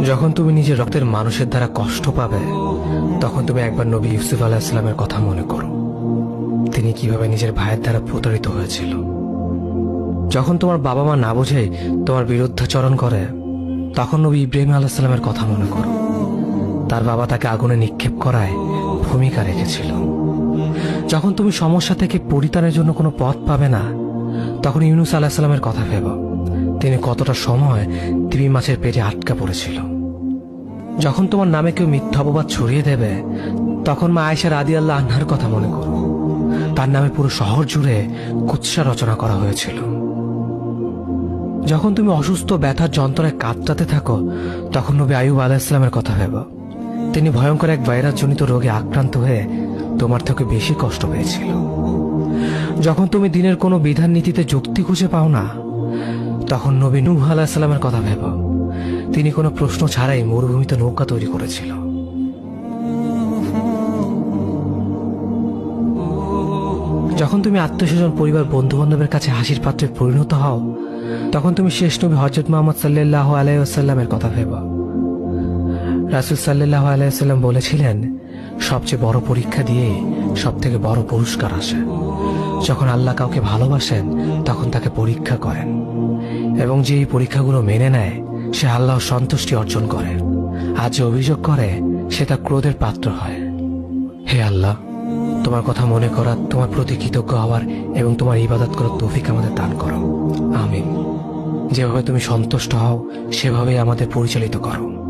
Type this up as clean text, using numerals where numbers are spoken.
যখন তুমি নিজের রক্তের মানুষের দ্বারা কষ্ট পাবে, তখন তুমি একবার নবী ইউসুফ আলাইহিস সালামের কথা মনে করো। তিনি কিভাবে নিজের ভাইয়ের দ্বারা প্রতারিত হয়েছিল। যখন তোমার বাবা মা না বুঝে তোমার বিরুদ্ধাচরণ করে, তখন নবী ইব্রাহিম আলাইহিস সালামের কথা মনে করো। তার বাবা তাকে আগুনে নিক্ষেপ করায় ভূমিকা রেখেছিল। যখন তুমি সমস্যা থেকে পরিত্রাণের জন্য কোনো পথ পাবে না, তখন ইউনুস আলাইহিস সালামের কথা ভেবো। তিনি কতটা সময় তিমি মাছের পেটে আটকা পড়েছিল। যখন তোমার নামে কেউ মিথ্যা অপবাদ ছড়িয়ে দেবে, তখন মা আয়েশা রাদিয়াল্লাহু আনহার কথা মনে করো। তার নামে পুরো শহর জুড়ে কুৎসা রচনা করা হয়েছিল। যখন তুমি অসুস্থ ব্যথার যন্ত্রণায় কাতরাতে থাকো, তখন নবী আইয়ুব আলাইহিস সালামের কথা ভেবো। তিনি ভয়ঙ্কর এক ভাইরাস জনিত রোগে আক্রান্ত হয়ে তোমার থেকে বেশি কষ্ট পেয়েছিল। যখন তুমি দিনের কোনো বিধান নীতিতে যুক্তি খুঁজে পাও না, তখন নবী নূহ আলাইহিস সালামের কথা ভেবো। তিনি কোনো প্রশ্ন ছাড়াই মরুভূমিতে নৌকা তৈরি করেছিল। যখন তুমি আত্মীয়স্বজন, পরিবার, বন্ধু বান্ধবের কাছে হাসির পাত্রে পরিণত হও, তখন তুমি শেষ নবী হযরত মুহাম্মদ সাল্লাল্লাহু আলাইহি ওয়াসাল্লামের কথা ভেবো। রাসূল সাল্লাল্লাহু আলাইহি ওয়াসাল্লাম বলেছিলেন, সবচেয়ে বড় পরীক্ষা দিয়ে সব থেকে বড় পুরস্কার আসে। যখন আল্লাহ কাউকে ভালোবাসেন, তখন তাকে পরীক্ষা করেন, এবং যে এই পরীক্ষাগুলো মেনে নেয়, সে আল্লাহর সন্তুষ্টি অর্জন করে। আর যে অভিযোগ করে, সে তার ক্রোধের পাত্র হয়। হে আল্লাহ, তোমার কথা মনে করা, তোমার প্রতি কৃতজ্ঞ হওয়ার এবং তোমার ইবাদত করার তৌফিক আমাদের দান করো। আমিন। যেভাবে তুমি সন্তুষ্ট হও, সেভাবেই আমাদের পরিচালিত করো।